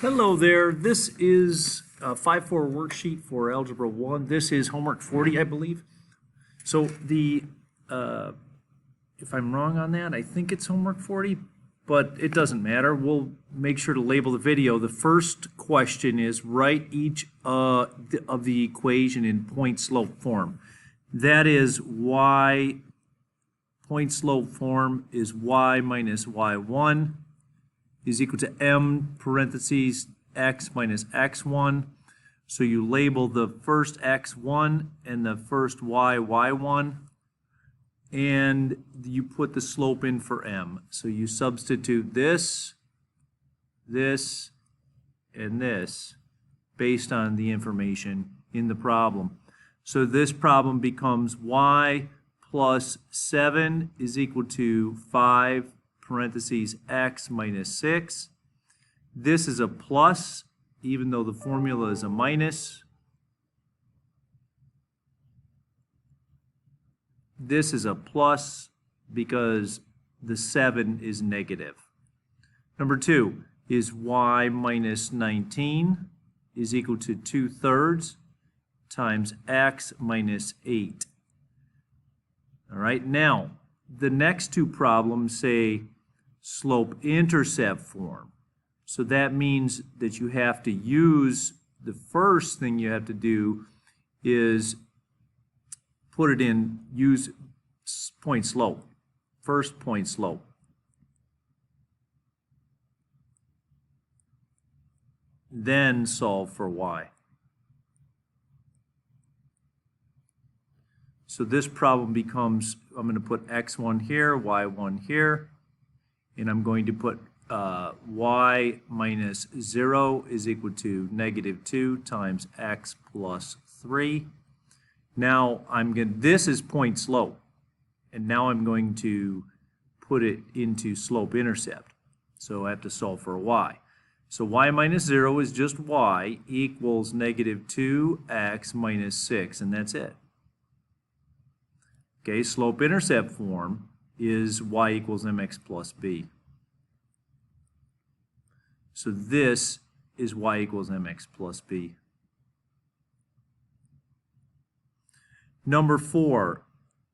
Hello there. This is a 5-4 worksheet for Algebra 1. This is homework 40, I believe. So if I'm wrong on that, I think it's homework 40, but it doesn't matter. We'll make sure to label the video. The first question is write each of the equation in point-slope form. That is y, point-slope form is y minus y1 is equal to m parentheses x minus x1. So you label the first x1 and the first y y1, and you put the slope in for m. So you substitute this, and this based on the information in the problem. So this problem becomes y plus 7 is equal to 5 parentheses x minus 6. This is a plus, even though the formula is a minus. This is a plus because the 7 is negative. Number 2 is y minus 19 is equal to 2/3 times x minus 8. All right, now the next two problems say slope-intercept form. So that means that you have to use, the first thing you have to do is put it in, use point slope, first point slope. Then solve for y. So this problem becomes, I'm going to put x1 here, y1 here, and I'm going to put y minus 0 is equal to negative 2 times x plus 3. Now this is point slope, and now I'm going to put it into slope intercept. So I have to solve for y. So y minus 0 is just y equals negative 2x minus 6, and that's it. Okay, slope-intercept form is y equals mx plus b. So this is y equals mx plus b. Number 4,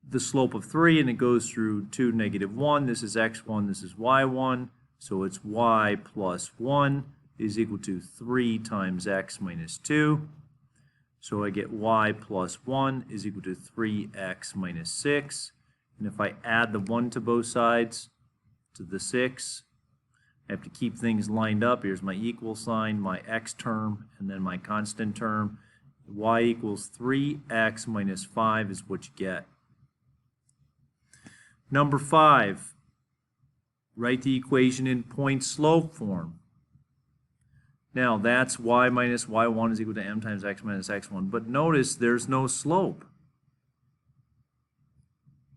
the slope of 3, and it goes through 2, negative 1. This is x1, this is y1. So it's y plus 1 is equal to 3 times x minus 2. So I get y plus 1 is equal to 3x minus 6. And if I add the 1 to both sides, to the 6, I have to keep things lined up. Here's my equal sign, my x term, and then my constant term. Y equals 3x minus 5 is what you get. Number 5, write the equation in point-slope form. Now that's y minus y1 is equal to m times x minus x1. But notice there's no slope.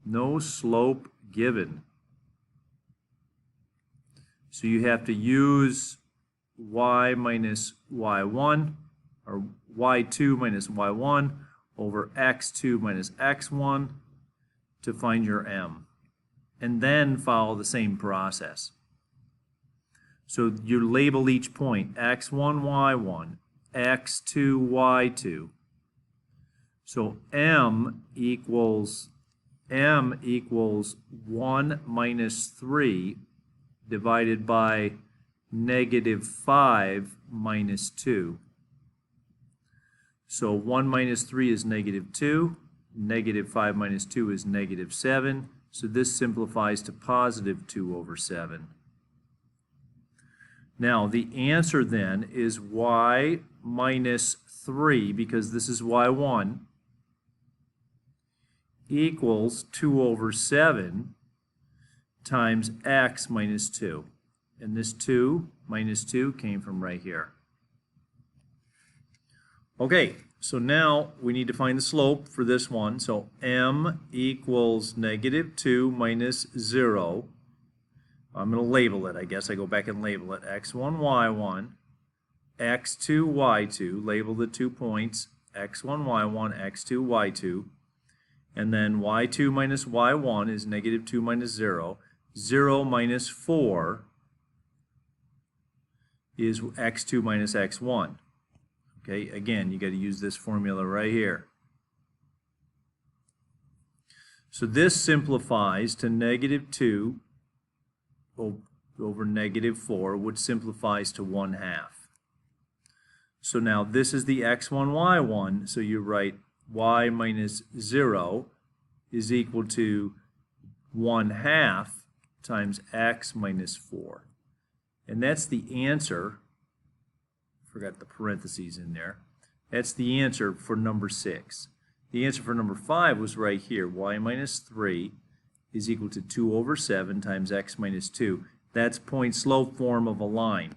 No slope given. So you have to use y minus y1, or y2 minus y1 over x2 minus x1 to find your m. And then follow the same process. So you label each point x1, y1, x2, y2. So m equals 1 minus 3 divided by negative 5 minus 2. So 1 minus 3 is negative 2. Negative 5 minus 2 is negative 7. So this simplifies to positive 2 over 7. Now the answer then is y minus 3, because this is y1, equals 2 over 7 times x minus 2. And this 2 minus 2 came from right here. Okay, so now we need to find the slope for this one. So m equals negative 2 minus 0. I'm going to label it. I guess I go back and label it. x1, y1, x2, y2. Label the 2 points. x1, y1, x2, y2. And then y2 minus y1 is negative 2 minus 0. 0 minus 4 is x2 minus x1. Okay, again, you got to use this formula right here. So this simplifies to negative 2 over negative 4, which simplifies to 1/2. So now this is the x1, y1, so you write y minus 0 is equal to 1/2 times x minus 4. And that's the answer. Forgot the parentheses in there. That's the answer for number 6. The answer for number 5 was right here. Y minus 3 is equal to 2 over 7 times x minus 2. That's point slope form of a line.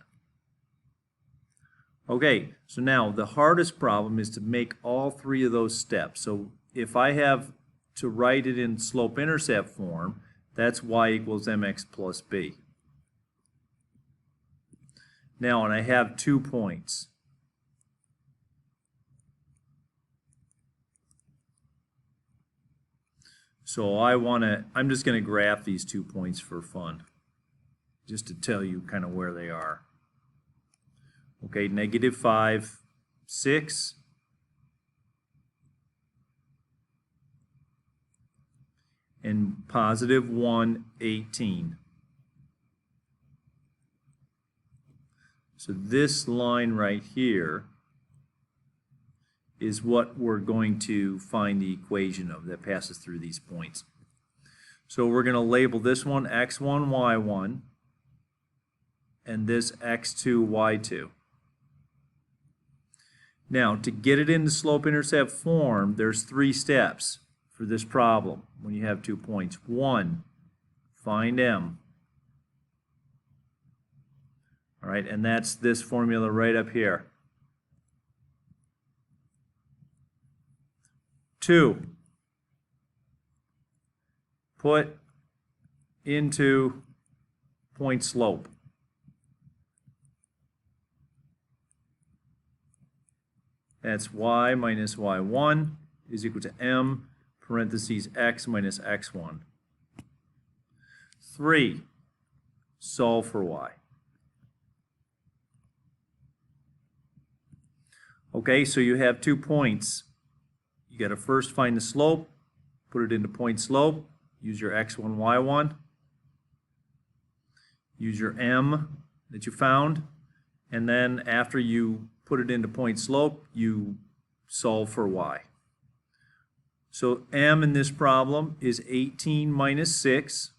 Okay, so now the hardest problem is to make all 3 of those steps. So if I have to write it in slope intercept form, that's y equals mx plus b. Now, and I have 2 points. So I'm just going to graph these 2 points for fun, just to tell you kind of where they are. Okay, negative 5, 6. And positive 1, 18. So this line right here is what we're going to find the equation of that passes through these points. So we're going to label this one x1, y1, and this x2, y2. Now, to get it into slope-intercept form, there's 3 steps for this problem when you have 2 points. 1, find m. All right, and that's this formula right up here. 2, put into point slope. That's y minus y1 is equal to m parentheses x minus x1. 3, solve for y. Okay, so you have 2 points. You got to first find the slope, put it into point slope, use your x1, y1, use your m that you found, and then after you put it into point slope, you solve for y. So m in this problem is 18 minus 6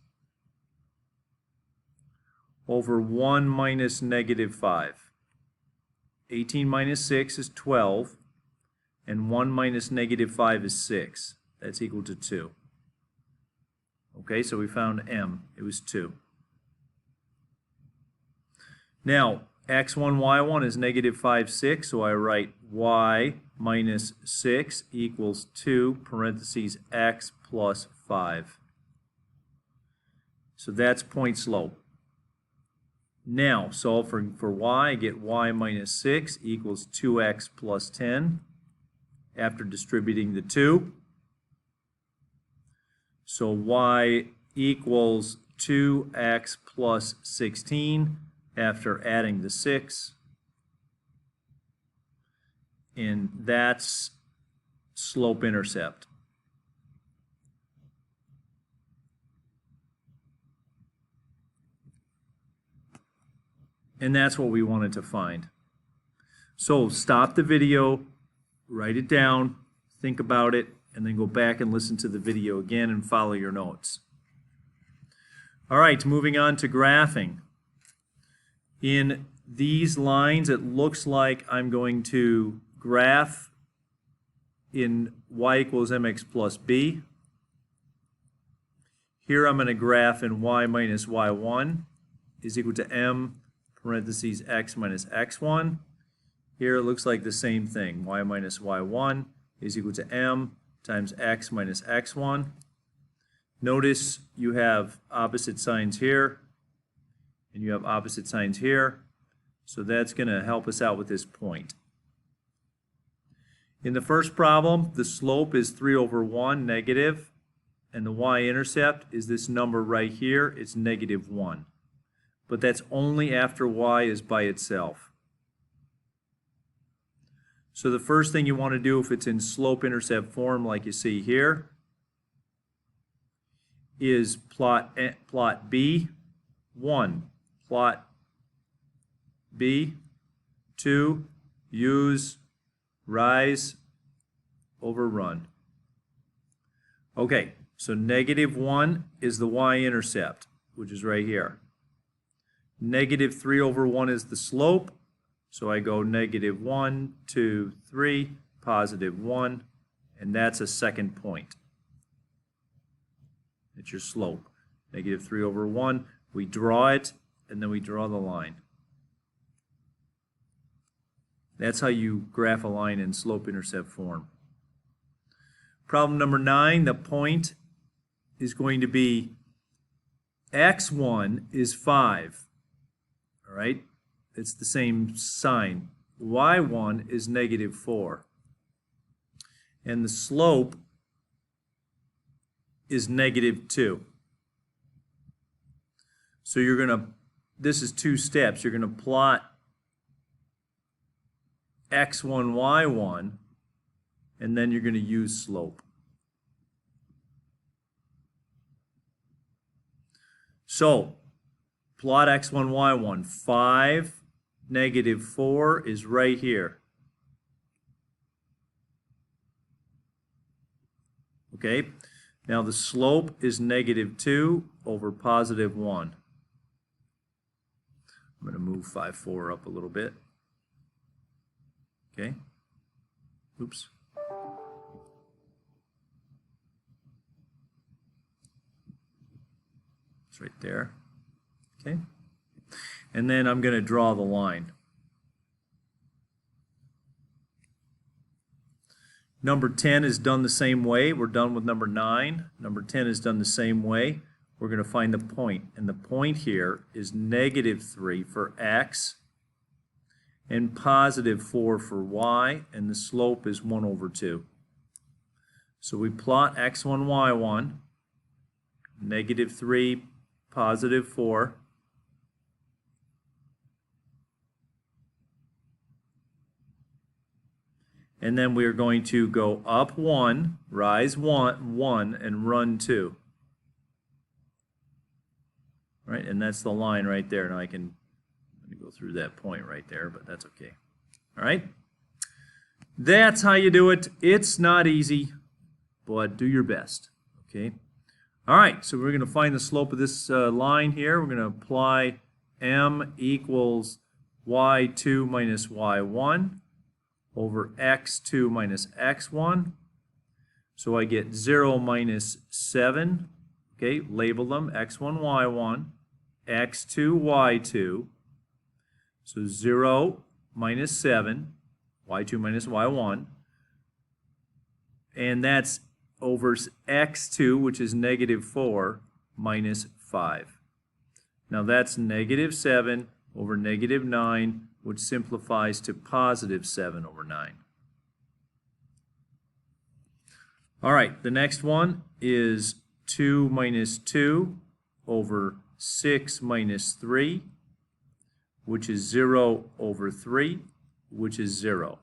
over 1 minus negative 5. 18 minus 6 is 12, and 1 minus negative 5 is 6. That's equal to 2. Okay, so we found m. It was 2. Now, x1, y1 is negative 5, 6, so I write y minus 6 equals 2, parentheses x plus 5. So that's point slope. Now, solve for y, I get y minus 6 equals 2x plus 10 after distributing the 2. So y equals 2x plus 16 after adding the 6. And that's slope intercept. And that's what we wanted to find. So stop the video, write it down, think about it, and then go back and listen to the video again and follow your notes. All right, moving on to graphing. In these lines, it looks like I'm going to graph in y equals mx plus b. Here I'm going to graph in y minus y1 is equal to m parentheses x minus x1. Here it looks like the same thing. Y minus y1 is equal to m times x minus x1. Notice you have opposite signs here, and you have opposite signs here. So that's going to help us out with this point. In the first problem, the slope is 3 over 1, negative, and the y-intercept is this number right here. It's negative 1. but that's only after y is by itself. So the first thing you want to do if it's in slope-intercept form like you see here is plot B, 1, plot B, 2, use rise over run. Okay, so -1 is the y-intercept, which is right here. -3 over 1 is the slope, so I go -1, 2, 3, +1, and that's a second point. It's your slope. -3 over 1, we draw it, and then we draw the line. That's how you graph a line in slope-intercept form. Problem number 9, the point is going to be x1 is 5. All right? It's the same sign. y1 is -4. And the slope is -2. So you're going to, this is 2 steps. You're going to plot x1, y1, and then you're going to use slope. So, plot x1, y1. 5, -4 is right here. Okay, now the slope is -2 over +1. I'm going to move 5, 4 up a little bit. Okay, oops. It's right there. Okay, and then I'm going to draw the line. Number 10 is done the same way. We're done with number 9. Number 10 is done the same way. We're going to find the point, and the point here is -3 for x and +4 for y, and the slope is 1 over 2. So we plot x1, y1, -3, +4. And then we are going to go up 1, rise 1, and run 2. Right, and that's the line right there. Now I can go through that point right there, but that's okay. All right? That's how you do it. It's not easy, but do your best. Okay? All right, so we're going to find the slope of this line here. We're going to apply m equals y2 minus y1 over x2 minus x1. So I get 0 minus 7. Okay, label them x1, y1, x2, y2. So 0 minus 7, y2 minus y1. And that's over x2, which is -4, minus 5. Now that's -7 over -9, which simplifies to +7 over 9. All right, the next one is 2 minus 2 over 6 minus 3, which is 0 over 3, which is 0.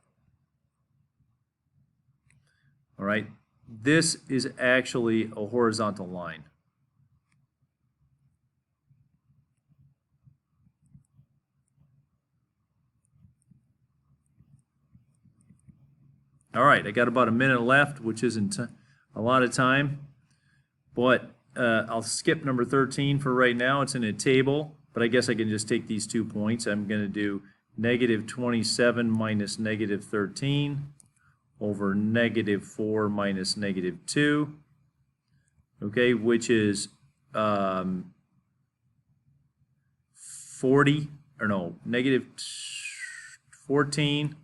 All right, this is actually a horizontal line. All right, I got about a minute left, which isn't a lot of time, but I'll skip number 13 for right now. It's in a table, but I guess I can just take these 2 points. I'm going to do -27 minus -13 over -4 minus -2, okay, which is 14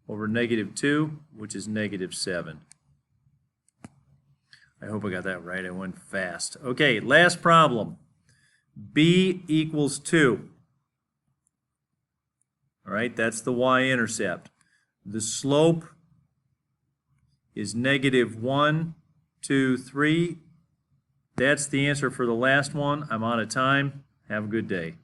over -2, which is -7. I hope I got that right. I went fast. Okay, last problem. B equals 2. All right, that's the y-intercept. The slope is -1, 2, 3. That's the answer for the last one. I'm out of time. Have a good day.